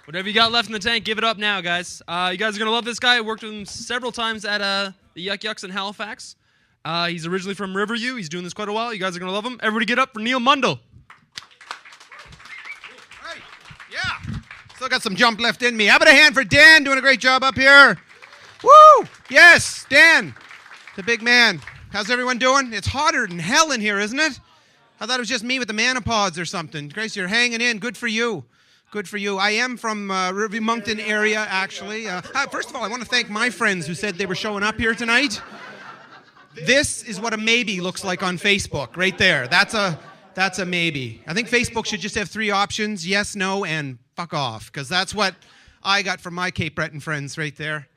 Whatever you got left in the tank, give it up now, guys. You guys are going to love this guy. I worked with him several times at the Yuck Yucks in Halifax. He's originally from Riverview. He's doing this quite a while. You guys are going to love him. Everybody get up for Neal Mundle. Right. Yeah. Still got some jump left in me. How about a hand for Dan doing a great job up here? Woo! Yes, Dan, the big man. How's everyone doing? It's hotter than hell in here, isn't it? I thought it was just me with the manopods or something. Grace, you're hanging in. Good for you. Good for you. I am from Riverview Moncton area, actually. First of all, I want to thank my friends who said they were showing up here tonight. This is what a maybe looks like on Facebook, right there. That's a maybe. I think Facebook should just have 3 options: yes, no, and fuck off, because that's what I got from my Cape Breton friends right there.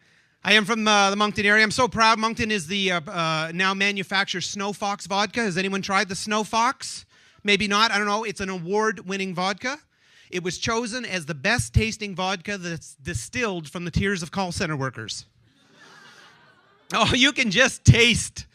I am from the Moncton area. I'm so proud. Moncton is the now manufactures Snow Fox vodka. Has anyone tried the Snow Fox? Maybe not. I don't know. It's an award-winning vodka. It was chosen as the best-tasting vodka that's distilled from the tears of call center workers. Oh, you can just taste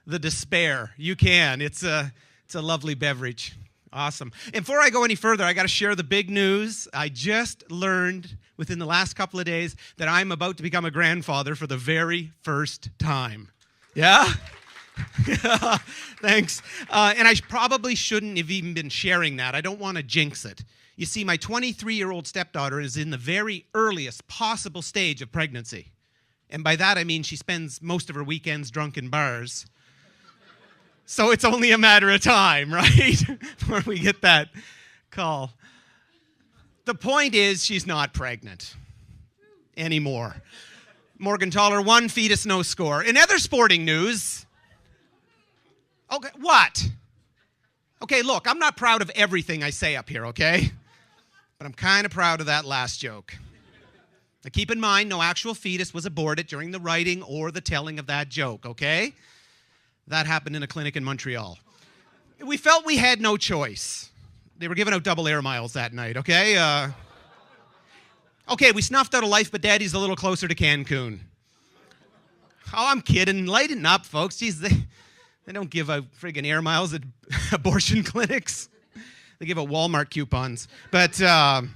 the despair. You can. It's a lovely beverage. Awesome. And before I go any further, I got to share the big news. I just learned within the last couple of days that I'm about to become a grandfather for the very first time. Yeah? Thanks. And I probably shouldn't have even been sharing that. I don't want to jinx it. You see, my 23-year-old stepdaughter is in the very earliest possible stage of pregnancy. And by that, I mean she spends most of her weekends drunk in bars. So it's only a matter of time, right, before we get that call. The point is she's not pregnant anymore. Morgentaler, 1 fetus, no score. In other sporting news, okay, what? Okay, look, I'm not proud of everything I say up here, okay? But I'm kind of proud of that last joke. Now keep in mind, no actual fetus was aborted during the writing or the telling of that joke, okay? That happened in a clinic in Montreal. We felt we had no choice. They were giving out double air miles that night, okay? Okay, we snuffed out a life, but Daddy's a little closer to Cancun. Oh, I'm kidding. Lighten up, folks. Jeez, they don't give out friggin' air miles at abortion clinics. They give out Walmart coupons. But I've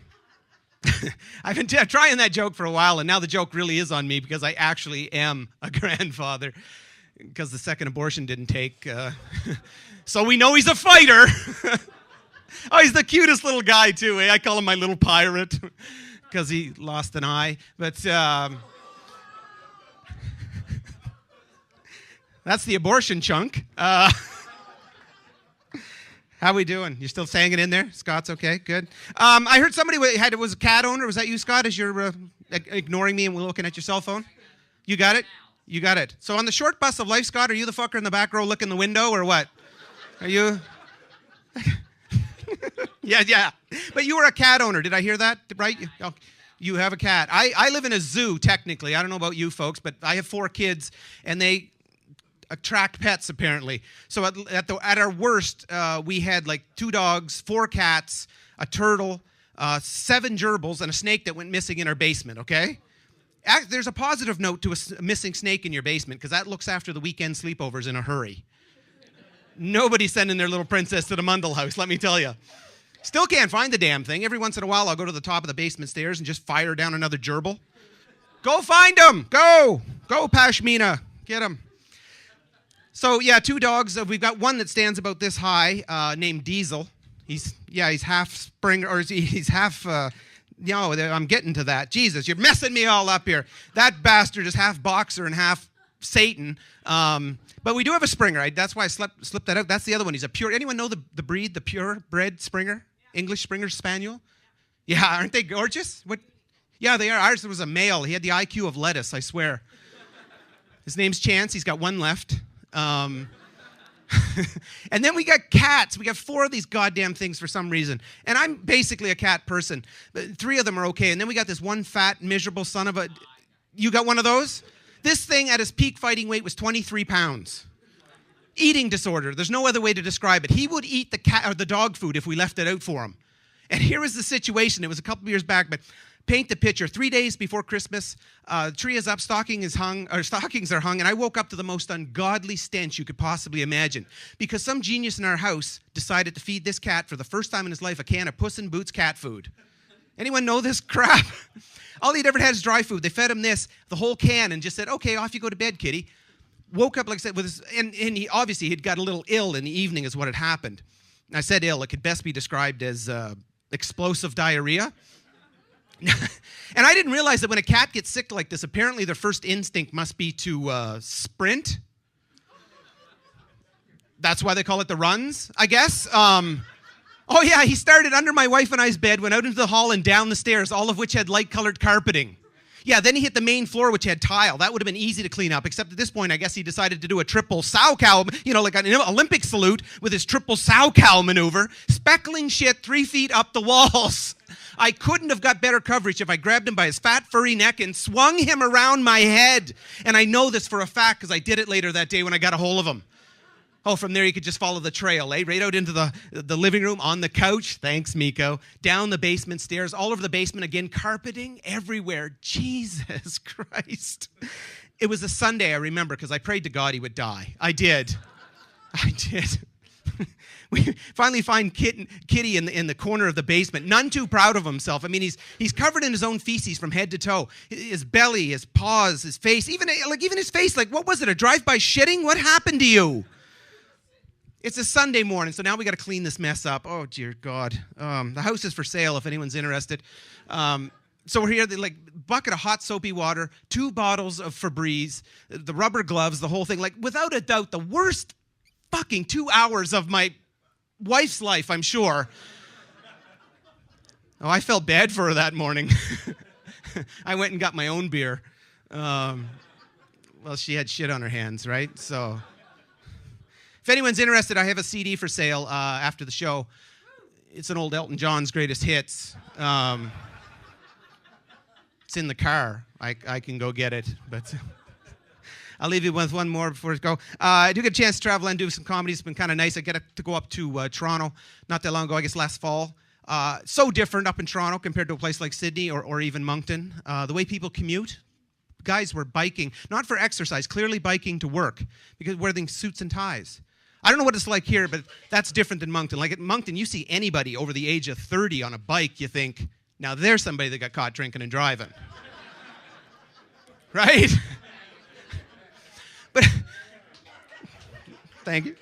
been trying that joke for a while, and now the joke really is on me because I actually am a grandfather because the second abortion didn't take. So we know he's a fighter. Oh, he's the cutest little guy, too. Eh? I call him my little pirate because he lost an eye. But that's the abortion chunk. How we doing? You still hanging in there? Scott's okay? Good. I heard somebody was a cat owner. Was that you, Scott, as you're ignoring me and we're looking at your cell phone? You got it? You got it. So on the short bus of life, Scott, are you the fucker in the back row looking the window or what? Are you? Yeah. But you were a cat owner. Did I hear that right? You have a cat. I live in a zoo, technically. I don't know about you folks, but I have 4 kids, and they attract pets, apparently. So at our worst, we had like 2 dogs, 4 cats, a turtle, 7 gerbils, and a snake that went missing in our basement, okay? There's a positive note to a missing snake in your basement, because that looks after the weekend sleepovers in a hurry. Nobody's sending their little princess to the Mundle house, let me tell you. Still can't find the damn thing. Every once in a while, I'll go to the top of the basement stairs and just fire down another gerbil. Go find him! Go! Go, Pashmina! Get him. So, yeah, 2 dogs. We've got one that stands about this high, named Diesel. He's half Springer, or he's half, I'm getting to that. Jesus, you're messing me all up here. That bastard is half boxer and half Satan. But we do have a Springer. That's why I slipped that out. That's the other one. He's a pure, anyone know the breed, the purebred Springer? Yeah. English Springer Spaniel? Yeah, aren't they gorgeous? What? Yeah, they are. Ours was a male. He had the IQ of lettuce, I swear. His name's Chance. He's got 1 left. And then we got cats. We got 4 of these goddamn things for some reason. And I'm basically a cat person. But 3 of them are okay. And then we got this one fat, miserable son of a... You got one of those? This thing at his peak fighting weight was 23 pounds. Eating disorder. There's no other way to describe it. He would eat the cat or the dog food if we left it out for him. And here was the situation. It was a couple of years back, but paint the picture. 3 days before Christmas, the tree is up, stockings are hung, and I woke up to the most ungodly stench you could possibly imagine because some genius in our house decided to feed this cat for the first time in his life a can of Puss in Boots cat food. Anyone know this crap? All he'd ever had is dry food. They fed him this, the whole can, and just said, okay, off you go to bed, kitty. Woke up, like I said, with his, and he obviously he'd got a little ill in the evening is what had happened. And I said ill. It could best be described as explosive diarrhea. And I didn't realize that when a cat gets sick like this, apparently their first instinct must be to sprint. That's why they call it the runs, I guess. Oh, yeah, he started under my wife and I's bed, went out into the hall and down the stairs, all of which had light-colored carpeting. Yeah, then he hit the main floor, which had tile. That would have been easy to clean up, except at this point, I guess he decided to do a triple sow cow, like an Olympic salute with his triple sow cow maneuver, speckling shit 3 feet up the walls. I couldn't have got better coverage if I grabbed him by his fat, furry neck and swung him around my head. And I know this for a fact because I did it later that day when I got a hold of him. Oh, from there you could just follow the trail, eh? Right out into the living room, on the couch, thanks, Miko, down the basement stairs, all over the basement again, carpeting everywhere. Jesus Christ. It was a Sunday, I remember, because I prayed to God he would die. I did. We finally find Kitty in the corner of the basement, none too proud of himself. I mean, he's covered in his own feces from head to toe. His belly, his paws, his face, even his face, like, what was it, a drive-by shitting? What happened to you? It's a Sunday morning, so now we got to clean this mess up. Oh, dear God. The house is for sale if anyone's interested. So we're here, like, bucket of hot soapy water, 2 bottles of Febreze, the rubber gloves, the whole thing. Like, without a doubt, the worst fucking 2 hours of my wife's life, I'm sure. Oh, I felt bad for her that morning. I went and got my own beer. Well, she had shit on her hands, right? So... if anyone's interested, I have a CD for sale after the show. It's an old Elton John's greatest hits. It's in the car. I can go get it, but I'll leave you with one more before I go. I do get a chance to travel and do some comedy. It's been kind of nice. I get to go up to Toronto not that long ago, I guess last fall. So different up in Toronto compared to a place like Sydney or even Moncton. The way people commute. Guys were biking, not for exercise, clearly biking to work, because wearing suits and ties. I don't know what it's like here, but that's different than Moncton. Like at Moncton, you see anybody over the age of 30 on a bike, you think, now there's somebody that got caught drinking and driving. Right? But thank you.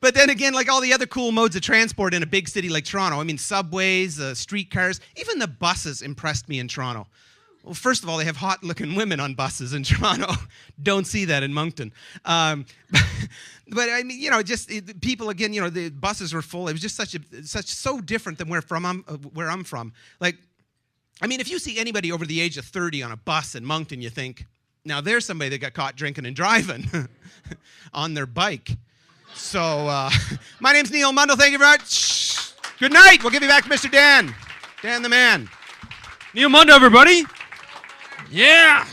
But then again, like all the other cool modes of transport in a big city like Toronto, I mean, subways, streetcars, even the buses impressed me in Toronto. Well, first of all, they have hot-looking women on buses in Toronto. Don't see that in Moncton. But I mean, just people again. The buses were full. It was just so different than where I'm from. Like, I mean, if you see anybody over the age of 30 on a bus in Moncton, you think, now there's somebody that got caught drinking and driving on their bike. So, my name's Neal Mundle. Thank you very much. Good night. We'll give you back to Mr. Dan. Dan the man. Neal Mundle, everybody. Yeah.